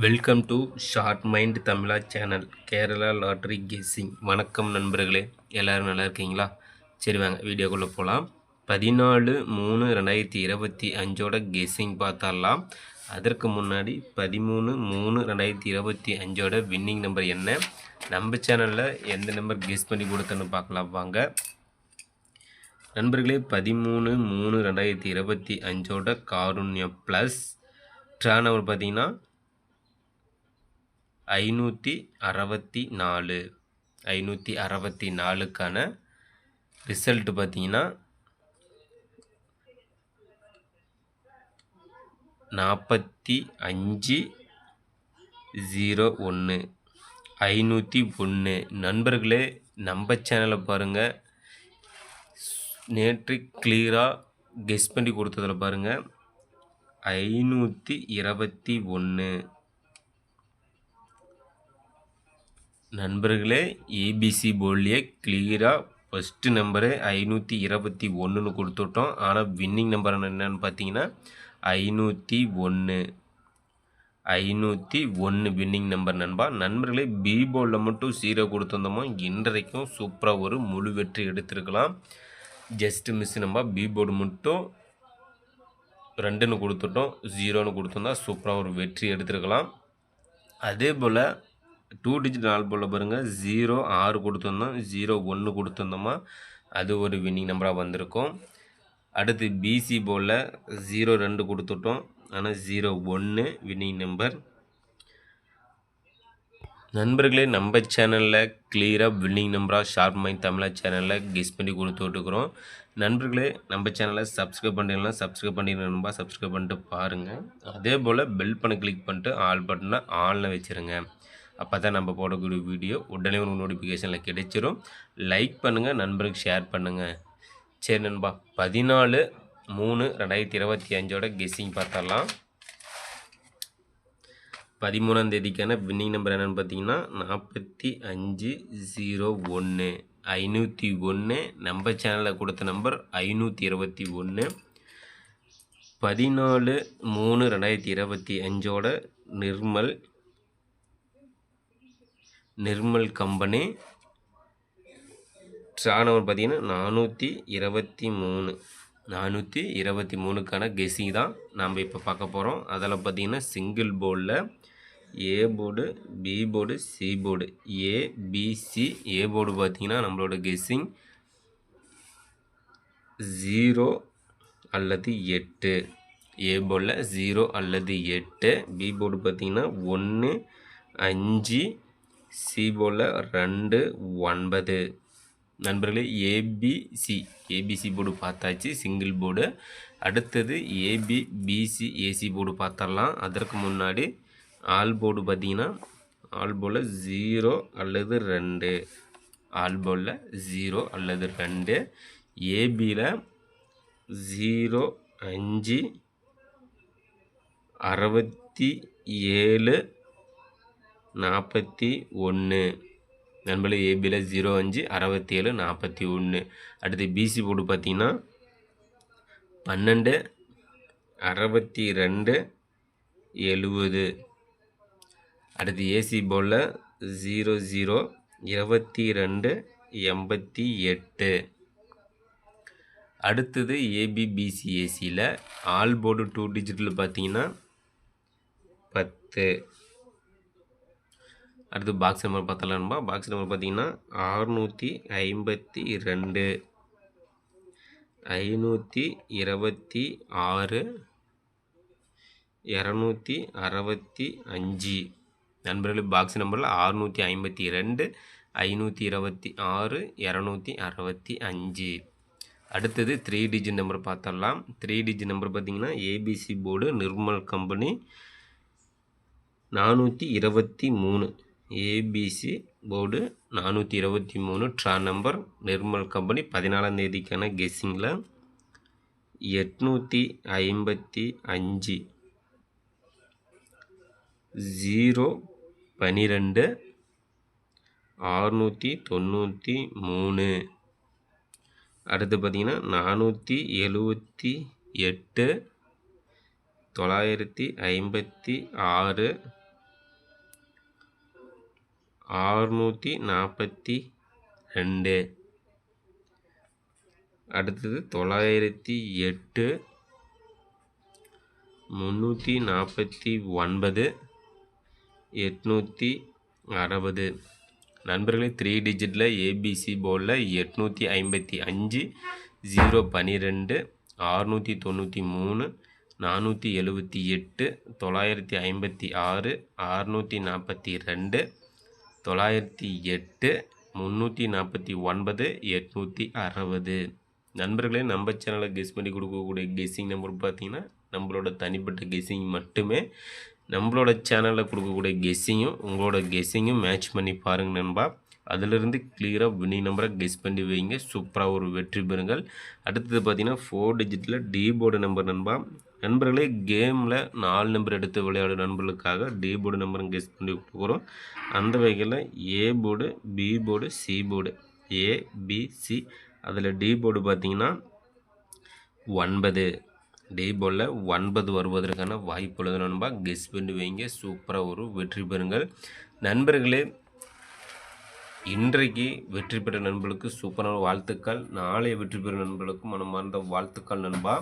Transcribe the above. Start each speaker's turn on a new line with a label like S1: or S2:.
S1: Welcome to short mind Tamizha channel Kerala lottery guessing. வணக்கம் நண்பர்களே, எல்லோரும் நல்லா இருக்கீங்களா? சரி வாங்க வீடியோக்குள்ளே போகலாம். 14/3/2025 கெஸ்ஸிங் பார்த்தாலாம். அதற்கு முன்னாடி 13/3/2025 வின்னிங் நம்பர் என்ன, நம்ம சேனலில் எந்த நம்பர் கெஸ் பண்ணி கொடுத்தேன்னு பார்க்கலாம் வாங்க நண்பர்களே. 13/3/2025 காருண்யம் ப்ளஸ் ட்ரா நம்பர் பார்த்தீங்கன்னா 564. 564க்கான ரிசல்ட்டு பார்த்தீங்கன்னா 4501. 501 நண்பர்களே, நம்ம சேனலை பாருங்கள். நேற்று கிளியராக கெஸ் பண்ணி கொடுத்ததில் பாருங்கள் 521. நண்பர்களே, ஏபிசி போர்ட்லேயே கிளியராக ஃபஸ்ட்டு நம்பரு 521ன்னு கொடுத்துட்டோம். ஆனால் வின்னிங் நம்பர் என்னென்னு பார்த்தீங்கன்னா 501. 501 வின்னிங் நம்பர் நண்பர்களே. பி போர்டில் மட்டும் 0 கொடுத்துருந்தோமோ இன்றைக்கும் சூப்பராக ஒரு முழு வெற்றி எடுத்திருக்கலாம். ஜஸ்ட்டு மிஸ் நம்ம பி போர்டு மட்டும் 2ன்னு கொடுத்துட்டோம், 0ன்னு கொடுத்துருந்தா சூப்பராக ஒரு வெற்றி எடுத்திருக்கலாம். அதே போல் 2 டிஜிட் 4 போல் பாருங்கள் 0 6 கொடுத்துருந்தோம், 0 1 கொடுத்துருந்தோமா அது ஒரு வின்னிங் நம்பராக வந்திருக்கும். அடுத்து பிசி போல் 0 2 கொடுத்துட்டோம், ஆனால் 0 1 வின்னிங் நம்பர். நண்பர்களே, நம்ம சேனலில் கிளியராக வின்னிங் நம்பராக ஷார்ப் மைண்ட் தமிழா சேனலில் கெஸ் பண்ணி கொடுத்துட்ருக்குறோம். நண்பர்களே, நம்ம சேனலை சப்ஸ்கிரைப் பண்ணிடலாம், சப்ஸ்கிரைப் பண்ணிடணும்பா, சப்ஸ்கிரைப் பண்ணிட்டு பாருங்கள். அதே போல் பெல் பண்ண கிளிக் பண்ணிட்டு ஆல் பட்டனை ஆனில் வச்சுருங்க. அப்போ தான் நம்ம போடக்கூடிய வீடியோ உடனே உங்களுக்கு நோட்டிஃபிகேஷனில் கிடைச்சிரும். லைக் பண்ணுங்கள், நண்பருக்கு ஷேர் பண்ணுங்கள். சரி நண்பா, 14/3/2025 கெஸ்ஸிங் பார்த்தரலாம். 13ஆம் தேதிக்கான வின்னிங் நம்பர் என்னென்னு பார்த்தீங்கன்னா 4501. 501 நம்ம சேனலில் கொடுத்த number 521. 14/3/2025 Nirmal company draw number பார்த்தீங்கன்னா 423. 423க்கான கெஸ்ஸிங் தான் நாம் இப்போ பார்க்க போகிறோம். அதில் பார்த்தீங்கன்னா சிங்கிள் போர்டில் A board, B board, C board, ABC. A board பார்த்தீங்கன்னா நம்மளோட கெஸ்ஸிங் 0 அல்லது 8. ஏ போர்டில் 0 அல்லது 8. பி போர்டு பார்த்தீங்கன்னா 1 5. சி போர்டில் 2 9. நண்பர்களே, ஏபிசி போர்டு பார்த்தாச்சு, சிங்கிள் போர்டு. அடுத்தது ஏபிபிசி ஏசி போர்டு பார்த்துடலாம். அதற்கு முன்னாடி ஆல் போர்டு பார்த்தீங்கன்னா ஆல் போர்டில் 0 அல்லது 2. ஆல் போர்டில் 0 அல்லது 2. ஏபியில் 0 5 67 41. நண்பர்களே, ஏபியில் 0 5 67 41. அடுத்து பிசி போர்டு பார்த்தீங்கன்னா 12 62 70. அடுத்து ஏசி போர்டில் 0 0 22 88. அடுத்தது ஏபிபிசி ஏசியில் ஆல் போர்டு 2 டிஜிட்டில் பார்த்தீங்கன்னா 10. அடுத்து பாக்ஸ் நம்பர் பார்த்தலாம்பா. பாக்ஸ் நம்பர் பார்த்தீங்கன்னா 652. 526 265. நண்பர்களே, பாக்ஸ் நம்பரில் 652 526 265. அடுத்தது 3 டிஜிட் நம்பர் பார்த்தரலாம். 3 டிஜிட் நம்பர் பார்த்தீங்கன்னா ABC board Nirmal company 423. ABC board 423 draw number Nirmal company. 14ஆம் தேதிக்கான கெஸ்ஸிங்கில் 855 0 12 693. அடுத்து பார்த்தீங்கன்னா 478 956 642. அடுத்தது 908, 349, 860. நண்பர்களே 3 டிஜிட்டில் ஏபிசி போர்டில் 855, 012, 693, 478, 956, 642, 908, 349, 860. நண்பர்களே நம்ம சேனலை கெஸ் பண்ணி கொடுக்கக்கூடிய கெஸ்ஸிங் நம்பர் பார்த்தீங்கன்னா நம்மளோட தனிப்பட்ட கெஸ்ஸிங் மட்டுமே. நம்மளோட சேனலில் கொடுக்கக்கூடிய கெஸ்ஸிங்கும் உங்களோட கெஸ்ஸிங்கும் மேட்ச் பண்ணி பாருங்கள் நண்பா. அதிலிருந்து கிளியராக வின்னிங் நம்பரை கெஸ் பண்ணி வைங்க. சூப்பராக ஒரு வெற்றி பெறுங்கள். அடுத்தது பார்த்தீங்கன்னா 4 டிஜிட்டில் டி போர்டு நம்பர் நண்பா. நண்பர்களே கேமில் 4 நம்பர் எடுத்து விளையாடும் நண்பர்களுக்காக டி போர்டு நம்பரும் கெஸ் பண்ணி கொடுக்குறோம். அந்த வகையில் A board, B board, C board, ABC. அதில் டி போர்டு பார்த்தீங்கன்னா 9. டி போர்டில் 9 வருவதற்கான வாய்ப்பு உள்ளது நண்பா. கெஸ் பண்ணி வைங்க. சூப்பராக ஒரு வெற்றி பெறுங்கள் நண்பர்களே. இன்றைக்கு வெற்றி பெற்ற நண்பர்களுக்கு சூப்பரான வாழ்த்துக்கள். நாளை வெற்றி பெறும் நண்பர்களுக்கும் மனமார்ந்த வாழ்த்துக்கள் நண்பா.